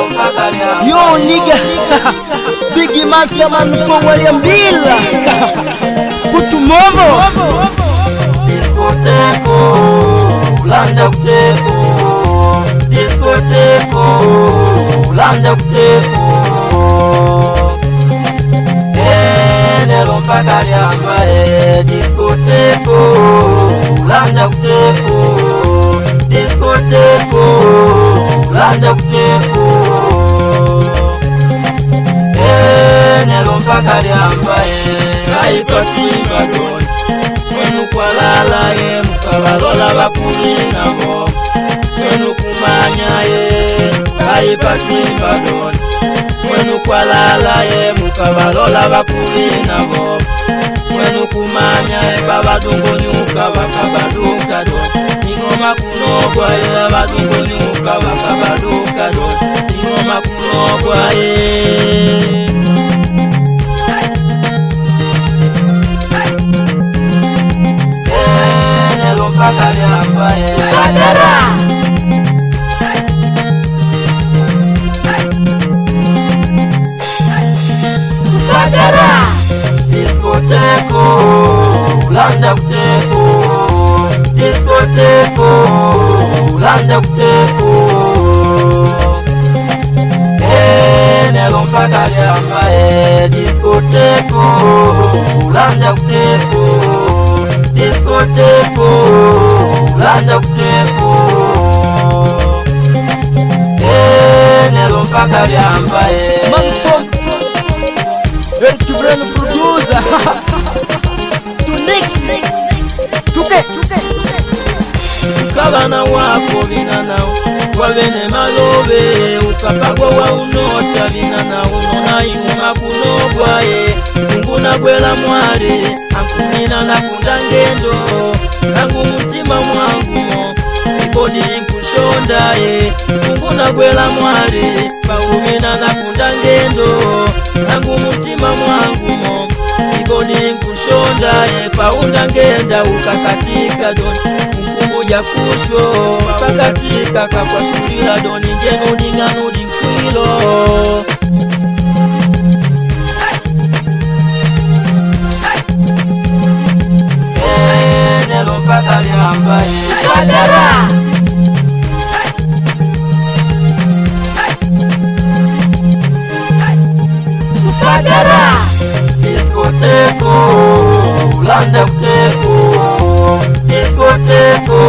Yo nigga, Biggie Master man from William Bill. Put to momo. Discoteco, Landa Kuteko. Discoteco, Landa Kuteko. Nelo mpaka liamba discoteco, Landa Kuteko. Discoteco, Landa Kuteko. Nelo mpaka liamba kaipa kimbadon. Mwenu kwa lala mukabalola bakulina bo. Mwenu kumanya kaipa kimbadon. Mwenu kwa lala mukabalola bakulina bo. Mwenu kumanya babadungonyuka bakabaduka do. Ingoma kunogwa badungonyuka bakabaduka do. Ingoma kunogwa nelo mpaka liamba Sagara. Sagara. Discoteco, Landa Kuteko. Discoteco, Landa Kuteko. Nelo mpaka liamba discoteco, Landa Kuteko. Discoteco, Landa Kuteko. Nelo mpaka liamba El Kibrel producer. To next. Tuke. Ukabana wako binanao wabene malobe ukapagwa wa unota binanao nona ingoma kunogwa Kunguna gwela mwari akumina na kundangendo nangu mutima mwangu mo ikodi nkushonda Kunguna gwela mwari paumina na kundangendo nangu mutima mwangu mo ikodi nkushonda paundangenda ukakatika doni Mkumbuja kusho pakatika kakwa shulila doni njeno dingano dinkwilo nelo mpaka liamba Sagara. Sagara. Discoteco, Landa Kuteko. Discoteco,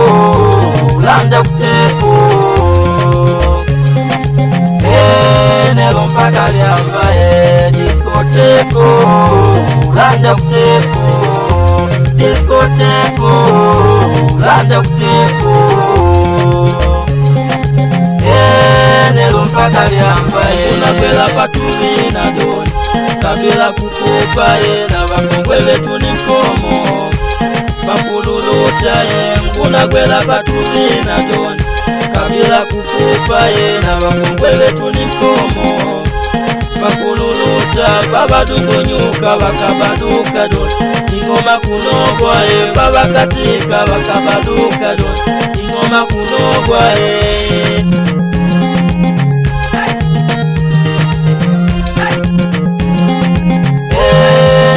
Landa Kuteko. Nelo mpaka liamba discoteco, Landa Kuteko. Discoteco, Landa Kuteko. Nelo mpaka liamba unakwela patumi na doni kabila kukupa na bakongwe betu ni nkomo bakululuta nguna gwela patumi na doni kabila kukupa na bakongwe betu ni nkomo bakululuta babadungonyuka bakabaduka doni ingoma kunogwa babakatika bakabaduka doni ingoma kunogwa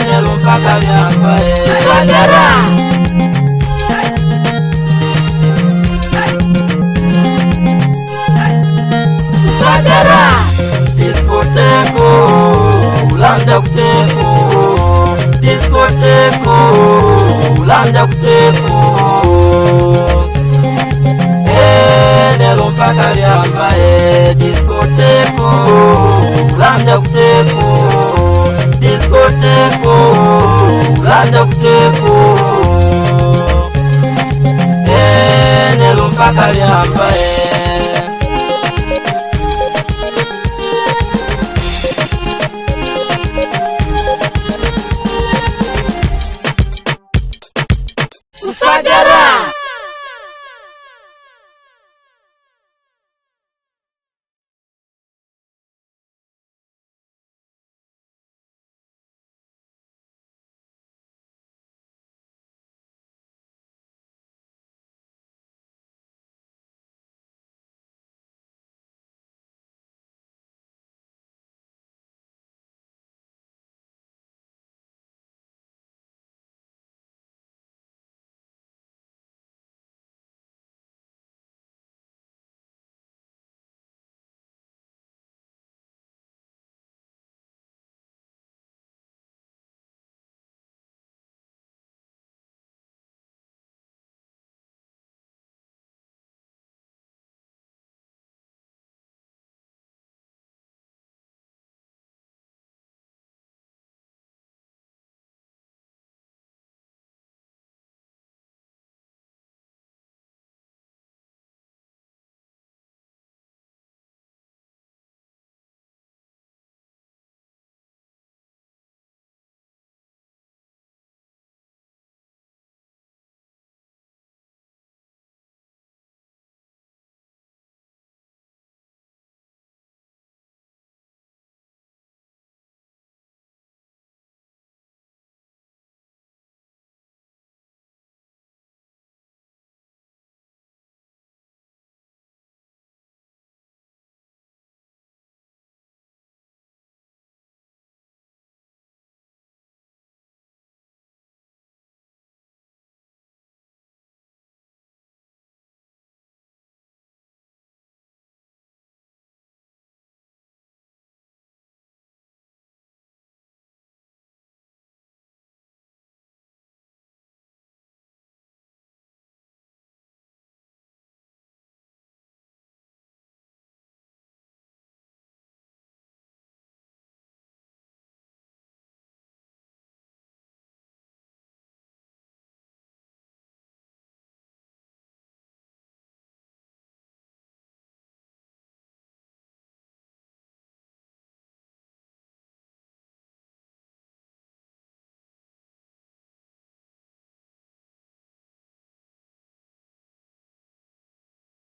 nelo mpaka liamba Sagara. Sagara. Discoteco, Landa Kuteko. Discoteco, Landa Kuteko. Nelo mpaka liamba discoteco, Landa Kuteko. Discoteco, Landa Kuteko. Nelo mpaka liamba